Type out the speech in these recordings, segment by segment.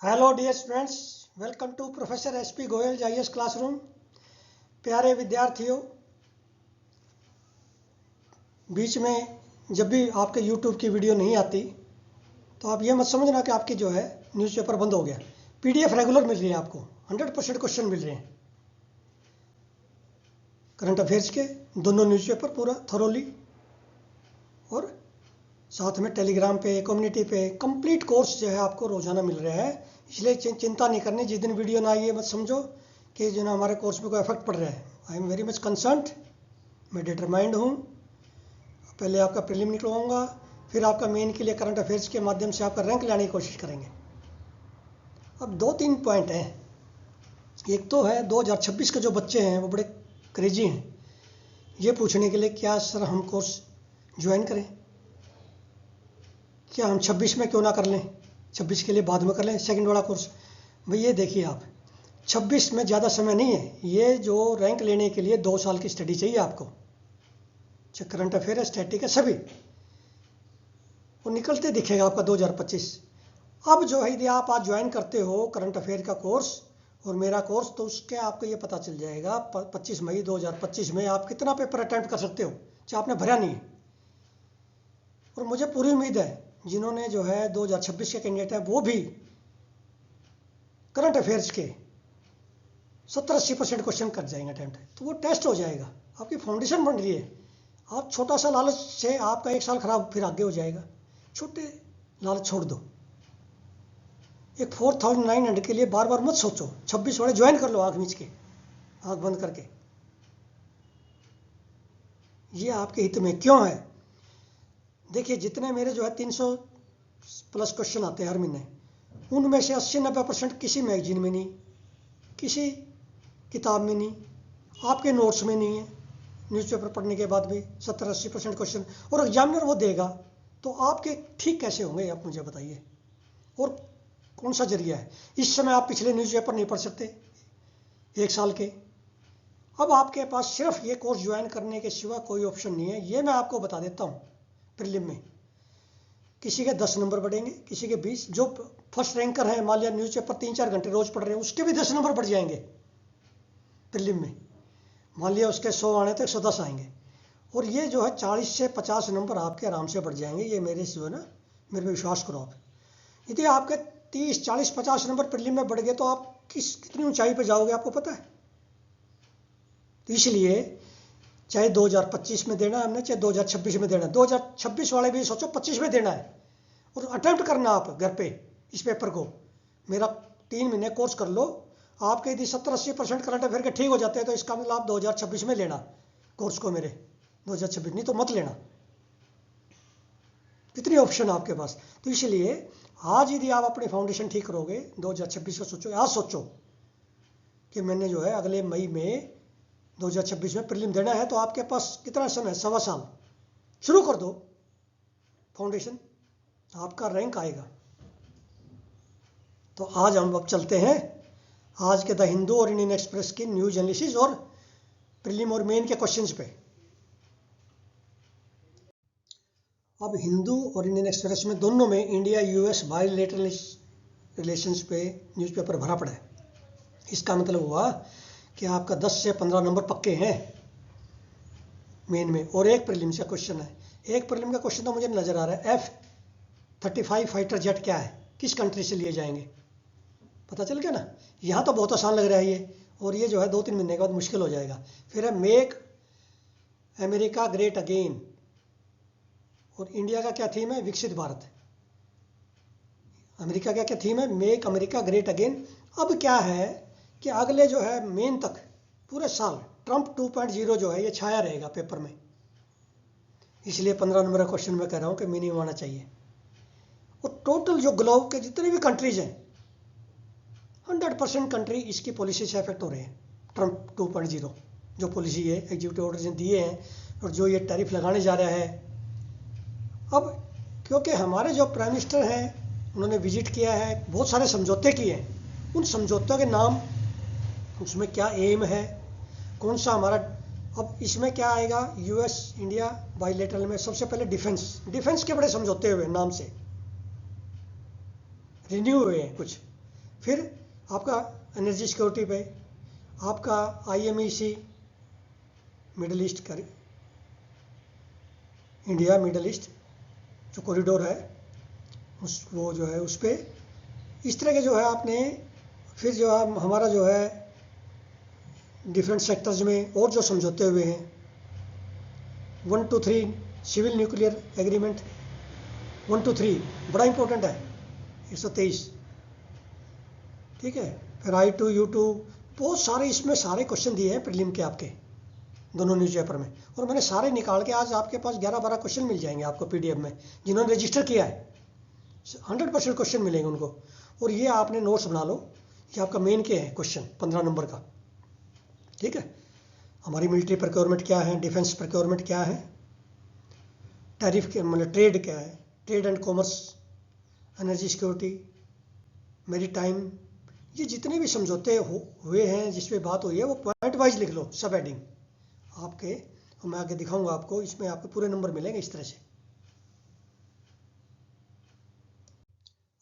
Hello dear students, welcome to professor SP Goyal जाइएस classroom. प्यारे विद्यार्थियों, बीच में जब भी आपके यूट्यूब की वीडियो नहीं आती तो आप ये मत समझना कि आपकी जो है न्यूज़पेपर बंद हो गया। पीडीएफ रेगुलर मिल रही है आपको, 100% क्वेश्चन मिल रहे हैं करंट अफेयर्स के, दोनों न्यूज़पेपर पूरा थोरोली, और साथ में टेलीग्राम पे, कम्युनिटी पे कंप्लीट कोर्स जो है आपको रोजाना मिल रहा है। इसलिए चिंता नहीं करनी, जिस दिन वीडियो ना आई है मत समझो कि जो ना हमारे कोर्स में कोई इफेक्ट पड़ रहा है। I am very much concerned, मैं डिटरमाइंड हूँ। पहले आपका प्रीलिम निकलवाऊंगा, फिर आपका मेन के लिए करंट अफेयर्स के माध्यम से आपका रैंक लाने की कोशिश करेंगे। अब 2-3 पॉइंट हैं। एक तो है 2026 के जो बच्चे हैं वो बड़े क्रेजी हैं, ये पूछने के लिए क्या सर हम कोर्स ज्वाइन करें, क्या हम 26 में क्यों ना कर लें, 26 के लिए बाद में कर लें सेकंड वाला कोर्स। भाई ये देखिए, आप 26 में ज़्यादा समय नहीं है, ये जो रैंक लेने के लिए 2 साल की स्टडी चाहिए आपको, चाहे करंट अफेयर है, स्टैटिक है, सभी वो निकलते दिखेगा आपका 2025। अब जो है यदि आप आज ज्वाइन करते हो करंट अफेयर का कोर्स और मेरा कोर्स, तो उसके आपको ये पता चल जाएगा 25 मई 2025 में आप कितना पेपर अटैम्प्ट कर सकते हो, चाहे आपने भरा नहीं है। और मुझे पूरी उम्मीद है जिन्होंने जो है 2026 के कैंडिडेट है वो भी करंट अफेयर्स के 70-80% क्वेश्चन कर जाएंगे अटैम्प्ट, तो वो टेस्ट हो जाएगा, आपकी फाउंडेशन बन रही है। आप छोटा सा लालच से आपका 1 साल खराब फिर आगे हो जाएगा, छोटे लालच छोड़ दो। एक 4900 के लिए बार बार मत सोचो, 26 वाले ज्वाइन कर लो आँख मीच के, आँख बंद करके। ये आपके हित में क्यों है? देखिए, जितने मेरे जो है 300 प्लस क्वेश्चन आते हैं हर महीने, उनमें से 80-90% किसी मैगजीन में नहीं, किसी किताब में नहीं, आपके नोट्स में नहीं है। न्यूज़पेपर पढ़ने के बाद भी 70-80% क्वेश्चन, और एग्जामिनर वो देगा तो आपके ठीक कैसे होंगे आप मुझे बताइए। और कौन सा जरिया है? इस समय आप पिछले न्यूज़पेपर नहीं पढ़ सकते 1 साल के। अब आपके पास सिर्फ ये कोर्स ज्वाइन करने के सिवा कोई ऑप्शन नहीं है, ये मैं आपको बता देता हूँ। प्रीलिम में किसी के 10 नंबर बढ़ेंगे, किसी के 20। जो फर्स्ट रैंकर है, मान लिया न्यूज़पेपर 3-4 घंटे रोज पढ़ रहे हैं, उसके भी 10 नंबर बढ़ जाएंगे प्रीलिम में। मान लिया उसके 100 आने तो 110 आएंगे, और ये जो है 40 से 50 नंबर आपके आराम से बढ़ जाएंगे। ये मेरे से जो है ना, मेरे पे विश्वास करो आप। यदि आपके 30-40-50 नंबर प्रीलिम में बढ़ गए तो आप कितनी ऊंचाई पर जाओगे आपको पता है। तो इसलिए चाहे 2025 में देना है हमने, चाहे 2026 में देना है, 2026 वाले भी सोचो 25 में देना है, और अटेम्प्ट करना आप घर पे इस पेपर को। मेरा 3 महीने कोर्स कर लो, आपके यदि 70-80% करंट अफेयर के ठीक हो जाते हैं तो इसका मतलब आप 2026 में लेना कोर्स को मेरे, 2026 नहीं तो मत लेना। कितनी ऑप्शन आपके पास। तो इसलिए आज यदि आप अपनी फाउंडेशन ठीक करोगे, 2026 का सोचो, आज सोचो कि मैंने जो है अगले मई में 2026 में प्रीलिम देना है, तो आपके पास कितना समय, 1.25 साल। शुरू कर दो फाउंडेशन, आपका रैंक आएगा। तो आज हम अब चलते हैं आज के द हिंदू और इंडियन एक्सप्रेस की न्यूज एनालिसिस और प्रीलिम और मेन के क्वेश्चंस पे। अब हिंदू और इंडियन एक्सप्रेस में दोनों में इंडिया यूएस बायलैटरल रिलेशंस पे न्यूज़पेपर भरा पड़ा है। इसका मतलब हुआ कि आपका 10 से 15 नंबर पक्के हैं मेन में, और एक प्रीलिम से क्वेश्चन है। एक प्रीलिम का क्वेश्चन तो मुझे नजर आ रहा है, F-35 फाइटर जेट क्या है, किस कंट्री से लिए जाएंगे, पता चल गया ना। यहाँ तो बहुत आसान लग रहा है ये, और ये जो है 2-3 महीने के बाद मुश्किल हो जाएगा। फिर है मेक अमेरिका ग्रेट अगेन, और इंडिया का क्या थीम है, विकसित भारत। अमेरिका का क्या थीम है, मेक अमेरिका ग्रेट अगेन। अब क्या है कि अगले जो है मेन तक पूरे साल ट्रंप 2.0 जो है ये छाया रहेगा पेपर में। इसलिए 15 नंबर का क्वेश्चन मैं कह रहा हूँ कि मिनिमम आना चाहिए। और टोटल जो ग्लोब के जितने भी कंट्रीज हैं, 100% कंट्री इसकी पॉलिसी से अफेक्ट हो रहे हैं। ट्रंप 2.0 जो पॉलिसी है, एग्जीक्यूटिव ऑर्डर दिए हैं, और जो ये टैरिफ लगाने जा रहा है। अब क्योंकि हमारे जो प्राइम मिनिस्टर हैं उन्होंने विजिट किया है, बहुत सारे समझौते किए हैं, उन समझौतों के नाम, उसमें क्या एम है, कौन सा हमारा। अब इसमें क्या आएगा, यूएस इंडिया बायलैटरल में सबसे पहले डिफेंस के बड़े समझौते हुए नाम से रिन्यू हुए हैं कुछ। फिर आपका एनर्जी सिक्योरिटी पे, आपका IMEC मिडल ईस्ट का, इंडिया मिडल ईस्ट जो कॉरिडोर है उस वो जो है उस पर इस तरह के जो है आपने, फिर जो है हमारा जो है डिफरेंट सेक्टर्स में और जो समझौते हुए हैं 1 to 3 civil nuclear agreement 1 to 3 बड़ा इंपॉर्टेंट है 123, ठीक है। फिर I2 U2 बहुत सारे इसमें सारे क्वेश्चन दिए हैं प्रीलिम के आपके दोनों न्यूज़पेपर में, और मैंने सारे निकाल के आज आपके पास 11-12 क्वेश्चन मिल जाएंगे आपको PDF में। जिन्होंने रजिस्टर किया है 100% क्वेश्चन मिलेंगे उनको, और ये आपने नोट्स बना लो। ये आपका मेन के है क्वेश्चन 15 नंबर का, ठीक है। हमारी मिलिट्री प्रोक्योरमेंट क्या है, डिफेंस प्रोक्योरमेंट क्या है, टैरिफ के मतलब ट्रेड क्या है, trade and commerce, energy security, maritime, ये जितने भी समझौते हुए हैं जिस पे बात हुई है वो पॉइंट वाइज लिख लो, सब हेडिंग आपके, और मैं आगे दिखाऊंगा आपको, इसमें आपको पूरे नंबर मिलेंगे इस तरह से।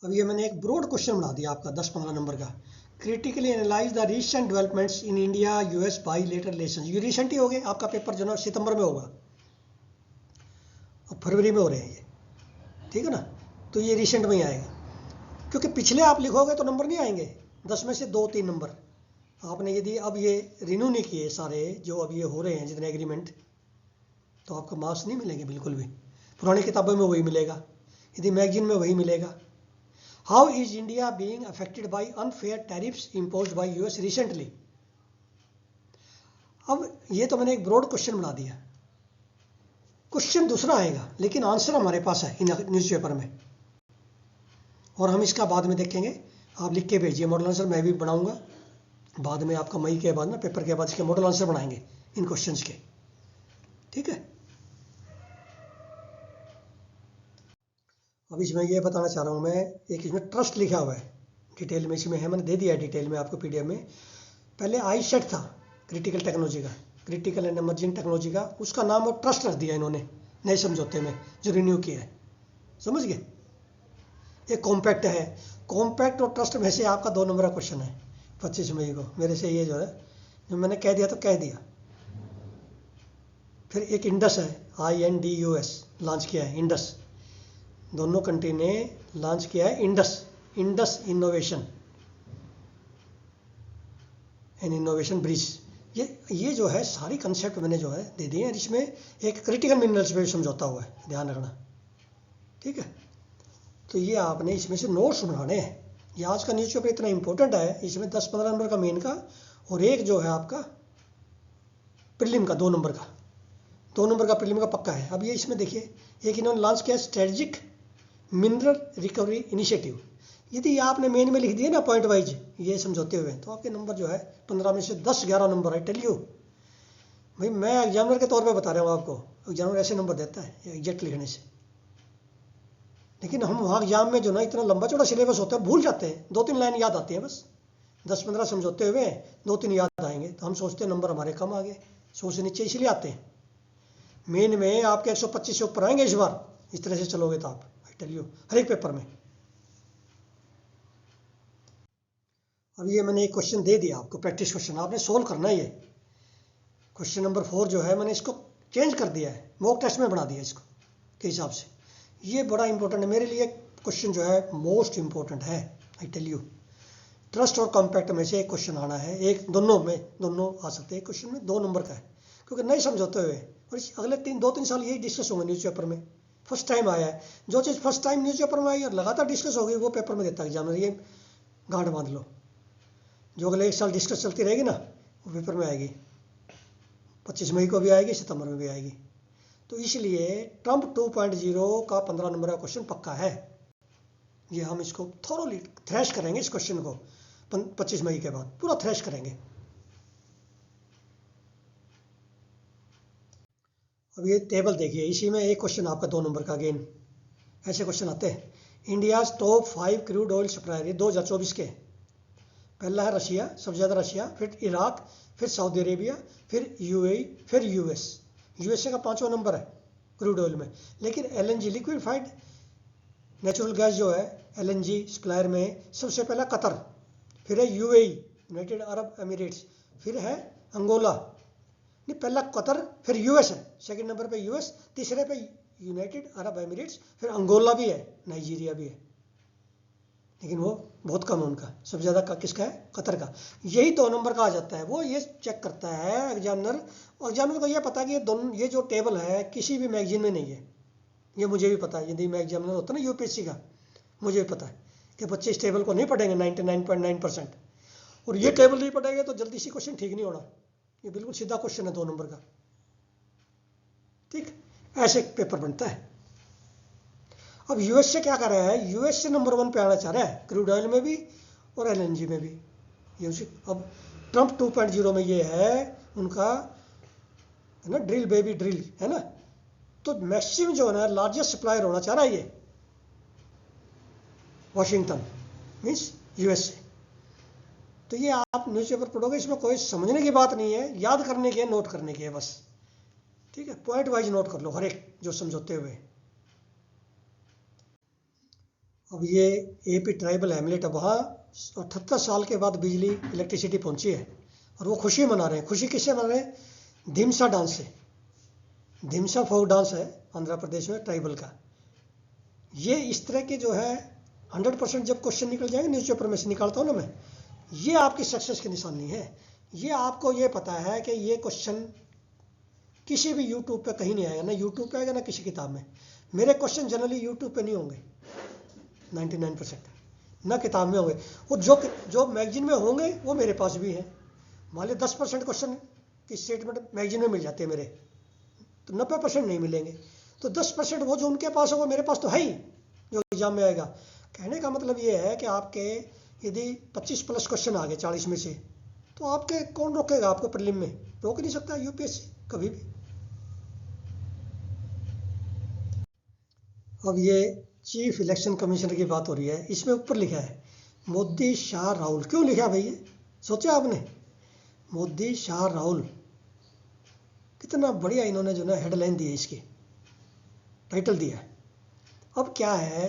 अब ये मैंने एक ब्रॉड क्वेश्चन बना दिया आपका 10-15 नंबर का। Critically analyse the recent developments in India US bilateral relations. ये रिसेंट ही हो गए, आपका पेपर जो है सितंबर में होगा, अब फरवरी में हो रहे हैं ये, ठीक है ना। तो ये रिसेंट में ही आएगा, क्योंकि पिछले आप लिखोगे तो नंबर नहीं आएंगे, 10 में से 2-3 नंबर आपने यदि अब ये रिन्यू नहीं किए सारे जो अब ये हो रहे हैं जितने एग्रीमेंट, तो आपका मार्क्स नहीं मिलेंगे बिल्कुल भी। पुरानी किताबों में वही मिलेगा, यदि मैगजीन में वही मिलेगा। How is India being affected by unfair tariffs imposed by US recently. अब ये तो मैंने एक ब्रॉड क्वेश्चन बना दिया, क्वेश्चन दूसरा आएगा लेकिन आंसर हमारे पास है इन न्यूज़पेपर में, और हम इसका बाद में देखेंगे। आप लिख के भेजिए, मॉडल आंसर मैं भी बनाऊंगा बाद में, आपका मई के बाद ना पेपर के बाद इसके मॉडल आंसर बनाएंगे इन क्वेश्चंस के, ठीक है। अब इसमें ये बताना चाह रहा हूँ मैं, एक इसमें ट्रस्ट लिखा हुआ है डिटेल में, इसमें है मैंने दे दिया है डिटेल में आपको PDF में। पहले ISET था क्रिटिकल टेक्नोलॉजी का, क्रिटिकल एंड इमर्जिंग टेक्नोलॉजी का, उसका नाम अब ट्रस्ट रख दिया इन्होंने नए समझौते में जो रिन्यू किया है, समझ गए। एक कॉम्पैक्ट है, कॉम्पैक्ट और ट्रस्ट में से आपका 2 नंबर का क्वेश्चन है 25 मई को मेरे से, ये जो है जो मैंने कह दिया तो कह दिया। फिर एक इंडस है, INDUS लॉन्च किया है, इंडस, दोनों कंट्री ने लॉन्च किया है Indus innovation and innovation bridge. ये जो है सारी कंसेप्ट मैंने जो है दे दिए हैं, इसमें एक क्रिटिकल मिनरल्स पे समझौता हुआ है, ध्यान रखना, ठीक है। तो ये आपने इसमें से नोट्स बनाने हैं। ये आज का न्यूज़पेपर इतना इंपॉर्टेंट है, इसमें 10-15 नंबर का मेन का, और एक जो है आपका प्रीलिम का 2 नंबर का, 2 नंबर का प्रीलिम का पक्का है। अब ये इसमें देखिए, एक इन्होंने लॉन्च किया स्ट्रेटेजिक मिनरल रिकवरी इनिशिएटिव। यदि आपने मेन में लिख दिए ना पॉइंट वाइज ये समझौते हुए, तो आपके नंबर जो है 15 में से 10-11 नंबर है, टेल यू भाई, मैं एग्जामिनर के तौर पे बता रहा हूँ आपको, एग्जामिनर ऐसे नंबर देता है एग्जैक्ट लिखने से। लेकिन हम वहाँ एग्जाम में जो ना इतना लंबा चौड़ा सिलेबस होता है, भूल जाते हैं, 2-3 लाइन याद आती हैं बस, 10-15 समझौते हुए 2-3 याद आएंगे, तो हम सोचते हैं नंबर हमारे कम आ गए, 100 से नीचे इसलिए आते हैं। मेन में आपके 125 से ऊपर आएंगे इस बार, इस तरह से चलोगे तो आप, आई टेल यू, हर एक पेपर में। अब ये मैंने एक क्वेश्चन दे दिया आपको, प्रैक्टिस क्वेश्चन, आपने सोल्व करना है। ये क्वेश्चन नंबर 4 जो है मैंने इसको चेंज कर दिया है, मॉक टेस्ट में बना दिया इसको के हिसाब से। ये बड़ा इंपॉर्टेंट है मेरे लिए, क्वेश्चन जो है मोस्ट इंपॉर्टेंट है, आई टेल यू। ट्रस्ट और कॉम्पैक्ट में से एक क्वेश्चन आना है, एक दोनों आ सकते हैं, क्वेश्चन में 2 नंबर का है, क्योंकि नहीं समझौते हुए, और अगले 2-3 साल यही डिस्कस होंगे न्यूज़पेपर में। फर्स्ट टाइम आया है, जो चीज़ फर्स्ट टाइम न्यूज़पेपर में आई और लगातार डिस्कस होगी वो पेपर में देता है एग्जामिनर, ये गांठ बांध लो। जो अगले 1 साल डिस्कस चलती रहेगी ना वो पेपर में आएगी, 25 मई को भी आएगी, सितंबर में भी आएगी। तो इसलिए ट्रम्प 2.0 का 15 नंबर का क्वेश्चन पक्का है। ये हम इसको थोरोली थ्रैश करेंगे, इस क्वेश्चन को 25 मई के बाद पूरा थ्रैश करेंगे। अब ये टेबल देखिए, इसी में एक क्वेश्चन आपका 2 नंबर का, अगेन ऐसे क्वेश्चन आते हैं। India top 5 crude oil supplier, ये 2024 के, पहला है रशिया, सबसे ज़्यादा रशिया, फिर इराक, फिर सऊदी अरेबिया, फिर UAE, फिर USA का 5वां नंबर है क्रूड ऑयल में। लेकिन LNG लिक्विफाइड नेचुरल गैस जो है LNG सप्लायर में सबसे पहला कतर फिर है यूएई, यूनाइटेड अरब एमिरेट्स, फिर है अंगोला, नहीं पहला कतर, फिर यूएस है, सेकंड नंबर पे यूएस, तीसरे पे यूनाइटेड अरब एमिरेट्स, फिर अंगोला भी है, नाइजीरिया भी है, लेकिन वो बहुत कम है उनका, सबसे ज़्यादा का किसका है, कतर का। यही 2 नंबर का आ जाता है। वो ये चेक करता है एग्जामिनर, और एग्जामिनर को ये पता है कि ये दोनों, ये जो टेबल है किसी भी मैगजीन में नहीं है, ये मुझे भी पता है, यदि मैं एग्जामिनर होता ना यूपीएससी का, मुझे भी पता है कि बच्चे इस टेबल को नहीं पढ़ेंगे 99.9%, और ये टेबल नहीं पढ़ेंगे तो जल्दी से क्वेश्चन ठीक नहीं होना। ये बिल्कुल सीधा क्वेश्चन है 2 नंबर का, ठीक, ऐसे पेपर बनता है। अब यूएस से क्या कर रहा है, यूएस से नंबर 1 पे आना चाह रहा है, क्रूड ऑयल में भी और एलएनजी में भी। ये उसी अब ट्रंप 2.0 में ये है उनका, है ना, ड्रिल बेबी ड्रिल, है ना, तो मैक्सिमम जो है ना लार्जेस्ट सप्लायर होना चाह रहा है ये वाशिंगटन, मीन्स यूएस से। तो ये आप न्यूज़पेपर पढ़ोगे, इसमें कोई समझने की बात नहीं है, याद करने की है, नोट करने की है बस, ठीक है, पॉइंट वाइज नोट कर लो हर एक जो समझौते हुए। अब ये एपी ट्राइबल हैमलेट, अब वहाँ 78 साल के बाद बिजली इलेक्ट्रिसिटी पहुंची है, और वो खुशी मना रहे हैं। खुशी किससे मना रहे हैं, धिमसा डांस से। धिमसा फोक डांस है आंध्र प्रदेश में ट्राइबल का। ये इस तरह के जो है 100% जब क्वेश्चन निकल जाएंगे, न्यूज़पेपर में से निकालता हूँ ना मैं, ये आपकी सक्सेस की निशानी है। ये आपको ये पता है कि ये क्वेश्चन किसी भी यूट्यूब पे कहीं नहीं आएगा, ना यूट्यूब पे आएगा ना किसी किताब में। मेरे क्वेश्चन जनरली यूट्यूब पे नहीं होंगे 99%, ना किताब में होंगे, और जो मैगजीन में होंगे वो मेरे पास भी हैं। मान ली 10% क्वेश्चन की स्टेटमेंट मैगजीन में मिल जाते हैं मेरे, तो 90% नहीं मिलेंगे। तो 10% वो जो उनके पास है वो मेरे पास तो है ही, जो एग्जाम में आएगा। कहने का मतलब ये है कि आपके यदि 25+ क्वेश्चन आ गए 40 में से, तो आपके कौन रोकेगा आपको प्रीलिम में, रोक नहीं सकता यूपीएससी कभी भी। अब ये चीफ इलेक्शन कमिश्नर की बात हो रही है, इसमें ऊपर लिखा है मोदी शाह राहुल। क्यों लिखा भैया, सोचा आपने, मोदी शाह राहुल, कितना बढ़िया इन्होंने जो ना हेडलाइन दी है, इसकी टाइटल दिया है। अब क्या है,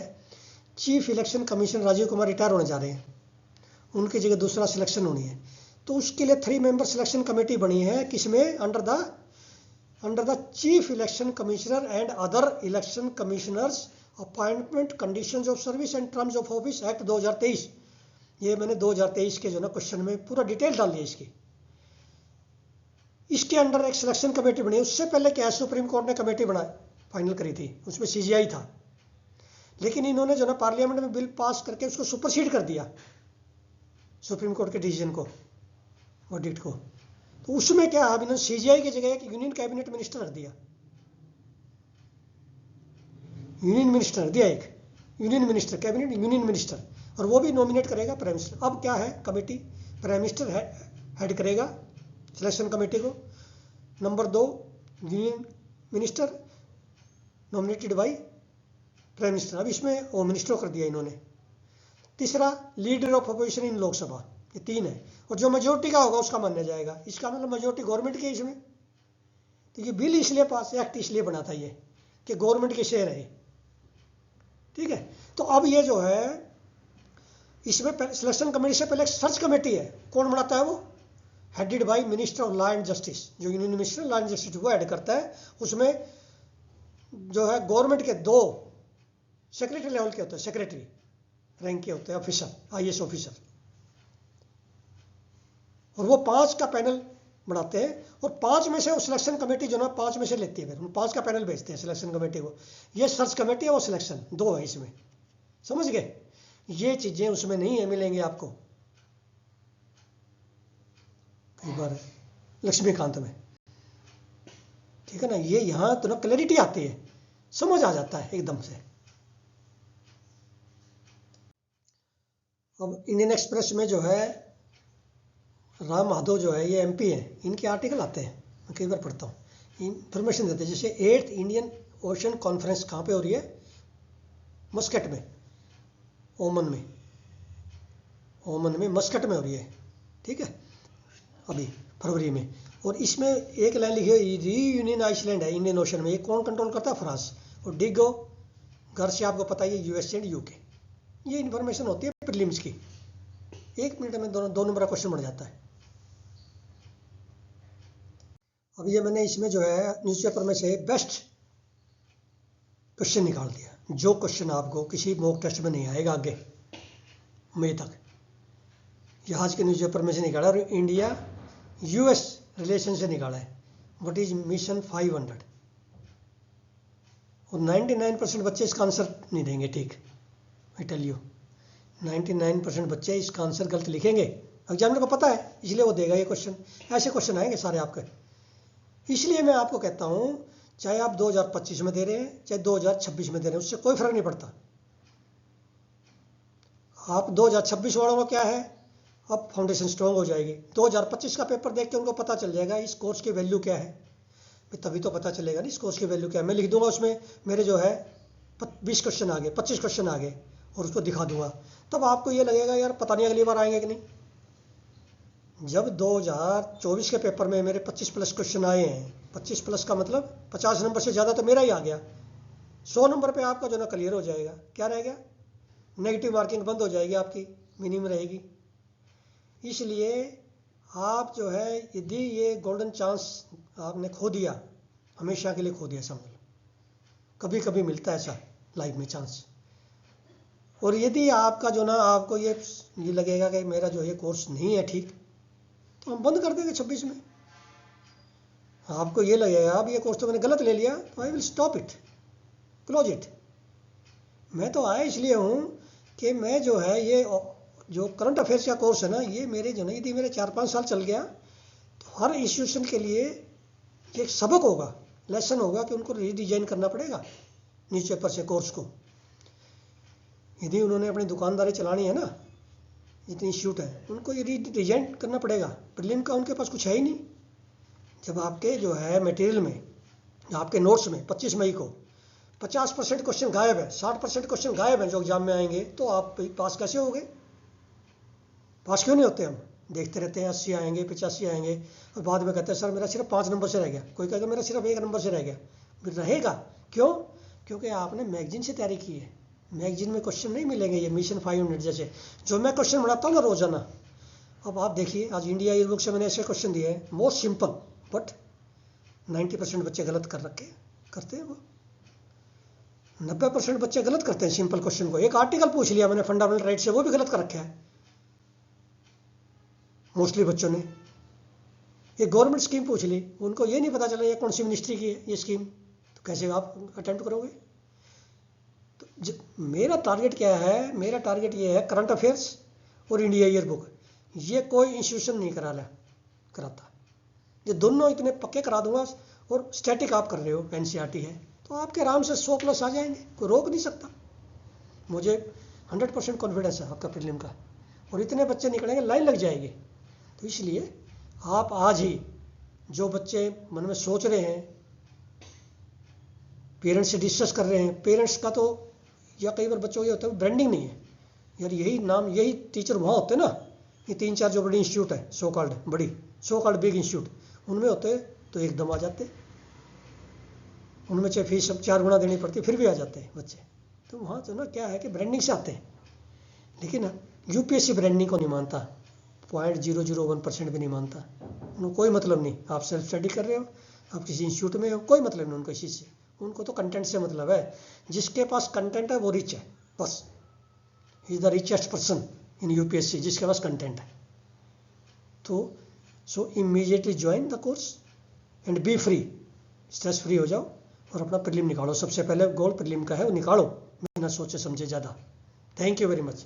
chief election commissioner Rajiv Kumar retire होने जा रहे हैं, उनकी जगह दूसरा सिलेक्शन होनी है, तो उसके लिए 3 मेंबर सिलेक्शन कमेटी बनी है, किसमें, under the chief election commissioner and other election commissioners appointment conditions of service and terms of office act 2023। ये मैंने 2023 के जो ना क्वेश्चन में पूरा डिटेल डाल दिया इसकी। इसके अंडर एक सिलेक्शन कमेटी बनी। उससे पहले क्या है, सुप्रीम कोर्ट ने कमेटी बना फाइनल करी थी, उसमें सीजीआई था, लेकिन इन्होंने जो ना पार्लियामेंट में बिल पास करके उसको सुपरसीड कर दिया, सुप्रीम कोर्ट के डिसीजन को, वर्डिक्ट को। तो उसमें क्या है, इन्होंने सीजीआई की जगह एक यूनियन कैबिनेट मिनिस्टर रख दिया, यूनियन मिनिस्टर दिया, एक union minister, cabinet union minister, और वो भी नॉमिनेट करेगा प्राइम मिनिस्टर। अब क्या है, कमेटी प्राइम मिनिस्टर हेड करेगा सिलेक्शन कमेटी को। Number 2 union minister nominated by prime minister, अब इसमें होम मिनिस्टर कर दिया इन्होंने। तीसरा leader of opposition in Lok Sabha, ये 3 है, और जो मेजोरिटी का होगा उसका माना जाएगा। इसका मतलब मेजोरिटी गवर्नमेंट की है इसमें। तो ये बिल इसलिए पास, एक्ट इसलिए बना था ये कि गवर्नमेंट के शेयर है, ठीक है। तो अब ये जो है, इसमें सिलेक्शन कमेटी से पहले एक सर्च कमेटी है, कौन बनाता है वो, headed by minister of law and justice, जो union minister law and justice वो हेड करता है। उसमें जो है गवर्नमेंट के 2 सेक्रेटरी लेवल के होते हैं, सेक्रेटरी रैंक के होते हैं, ऑफिसर, आईएएस ऑफिसर, और वो 5 का पैनल बनाते हैं, और 5 में से वो सिलेक्शन कमेटी जो ना 5 में से लेती है, फिर उन 5 का पैनल भेजते हैं सिलेक्शन कमेटी को। ये सर्च कमेटी है, वो सिलेक्शन, 2 है इसमें, समझ गए। ये चीजें उसमें नहीं है, मिलेंगे आपको कई बार लक्ष्मीकांत में, ठीक है ना। ये यहाँ तो ना क्लैरिटी आती है, समझ आ जाता है एकदम से। अब इंडियन एक्सप्रेस में जो है राम माधव जो है, ये एमपी है, इनके आर्टिकल आते हैं, मैं कई बार पढ़ता हूँ, इंफॉर्मेशन देते हैं। जैसे 8th इंडियन ओशन कॉन्फ्रेंस कहाँ पे हो रही है, मस्कट में, ओमन में मस्कट में हो रही है, ठीक है, अभी फरवरी में। और इसमें एक लाइन लिखी है, रीयूनियन आइसलैंड है इंडियन ओशन में, ये कौन कंट्रोल करता है, फ्रांस। और डिगो घर से आपको पता है यूएसए एंड यूके। ये इन्फॉर्मेशन होती है प्रीलिम्स की, 1 मिनट में दो नंबर का क्वेश्चन बन जाता है। अब ये मैंने इसमें जो है न्यूज़पेपर में से बेस्ट क्वेश्चन निकाल दिया, जो क्वेश्चन आपको किसी मॉक टेस्ट में नहीं आएगा आगे मई तक। ये आज के न्यूज़पेपर में से निकाला और इंडिया यूएस रिलेशन से निकाला है। What is mission 500। और 99% बच्चे इसका आंसर नहीं देंगे ठीक। आई टेल यू 99% बच्चे इसका आंसर गलत लिखेंगे। एग्जामिनर को पता है, इसलिए वो देगा ये क्वेश्चन। ऐसे क्वेश्चन आएंगे सारे आपके। इसलिए मैं आपको कहता हूँ, चाहे आप 2025 में दे रहे हैं चाहे 2026 में दे रहे हैं, उससे कोई फर्क नहीं पड़ता। आप 2026 वालों का क्या है, अब फाउंडेशन स्ट्रॉन्ग हो जाएगी। 2025 का पेपर देख के उनको पता चल जाएगा इस कोर्स की वैल्यू क्या है। तभी तो पता चलेगा ना इस कोर्स की वैल्यू क्या है। मैं लिख दूंगा उसमें मेरे जो है 20 क्वेश्चन आ गए, 25 क्वेश्चन आ गए और उसको दिखा दूंगा, तब आपको ये लगेगा यार पता नहीं अगली बार आएंगे कि नहीं। जब 2024 के पेपर में मेरे 25+ क्वेश्चन आए हैं, 25+ का मतलब 50 नंबर से ज़्यादा तो मेरा ही आ गया। 100 नंबर पे आपका जो ना क्लियर हो जाएगा। क्या रह गया, नेगेटिव मार्किंग बंद हो जाएगी, आपकी मिनिमम रहेगी। इसलिए आप जो है यदि ये गोल्डन चांस आपने खो दिया, हमेशा के लिए खो दिया समझ लो। कभी कभी मिलता है ऐसा लाइफ में चांस। और यदि आपका जो ना आपको ये लगेगा कि मेरा जो ये कोर्स नहीं है ठीक, तो हम बंद कर देंगे 26 में। आपको ये लगेगा अब ये कोर्स तो मैंने गलत ले लिया, तो I will stop it, close it. मैं तो आया इसलिए हूँ कि मैं जो है ये जो करंट अफेयर्स का कोर्स है ना, ये मेरे जो ना यदि मेरे 4-5 साल चल गया तो हर इंस्टीट्यूशन के लिए एक सबक होगा, लेसन होगा कि उनको रीडिजाइन करना पड़ेगा न्यूज़पेपर से कोर्स को। यदि उन्होंने अपनी दुकानदारी चलानी है ना, जितनी इंस्टीट्यूट है उनको ये रीडिजाइन करना पड़ेगा। प्रीलिम का उनके पास कुछ है ही नहीं। जब आपके जो है मटेरियल में, आपके नोट्स में 25 मई को 50% क्वेश्चन गायब है, 60% क्वेश्चन गायब है जो एग्जाम में आएंगे, तो आप पास कैसे होगे? पास क्यों नहीं होते? हम देखते रहते हैं 80 आएंगे, 85 आएंगे और बाद में कहते हैं सर मेरा सिर्फ 5 नंबर से रह गया। कोई कहता है मेरा सिर्फ 1 नंबर से रह गया। फिर रहेगा क्यों? क्योंकि आपने मैगजीन से तैयारी की है। मैगजीन में क्वेश्चन नहीं मिलेंगे ये मिशन 500 जैसे जो मैं क्वेश्चन बनाता हूँ ना रोजाना। अब आप देखिए आज इंडिया ईयरबुक से मैंने ऐसे क्वेश्चन दिए हैं, मोस्ट सिंपल, बट 90% बच्चे गलत करते हैं। वो 90% बच्चे गलत करते हैं सिंपल क्वेश्चन को। एक आर्टिकल पूछ लिया मैंने फंडामेंटल राइट से, वो भी गलत कर रखा है मोस्टली बच्चों ने। एक गवर्नमेंट स्कीम पूछ ली, उनको ये नहीं पता चला ये कौन सी मिनिस्ट्री की है ये स्कीम, तो कैसे आप अटेम्प्ट करोगे? तो मेरा टारगेट क्या है? मेरा टारगेट ये है करंट अफेयर्स और इंडिया ईयरबुक। ये कोई इंस्टीट्यूशन नहीं कराता। ये दोनों इतने पक्के करा दूंगा। और स्टैटिक आप कर रहे हो, एनसीईआरटी है, तो आपके आराम से 100+ आ जाएंगे, कोई रोक नहीं सकता। मुझे 100% कॉन्फिडेंस है आपका प्रीलिम का। और इतने बच्चे निकलेंगे, लाइन लग जाएगी। तो इसलिए आप आज ही जो बच्चे मन में सोच रहे हैं, पेरेंट्स से डिस्कस कर रहे हैं, पेरेंट्स का तो या कई बार बच्चों को ये होता है ब्रांडिंग नहीं है यार, यही नाम यही टीचर वहाँ होते ना, ये 3-4 जो बड़ी इंस्टीट्यूट है सो कॉल्ड बिग इंस्टीट्यूट, उनमें होते तो एकदम आ जाते। उनमें चाहे फीस सब 4 गुना देनी पड़ती फिर भी आ जाते हैं बच्चे। तो वहाँ तो ना क्या है कि ब्रांडिंग से आते हैं। लेकिन यूपीएससी ब्रांडिंग को नहीं मानता, 0.001% भी नहीं मानता। उनको कोई मतलब नहीं, आप सेल्फ स्टडी कर रहे हो, आप किसी इंस्टीट्यूट में हो, कोई मतलब नहीं उनको इस चीज़ से। उनको तो कंटेंट से मतलब है। जिसके पास कंटेंट है वो रिच है, बस। He is the richest person in UPSC, जिसके पास कंटेंट है। तो सो immediately join the course and B free, stress free हो जाओ और अपना प्रीलिम निकालो। सबसे पहले गोल प्रीलिम का है, वो निकालो बिना सोचे समझे ज़्यादा। Thank you very much.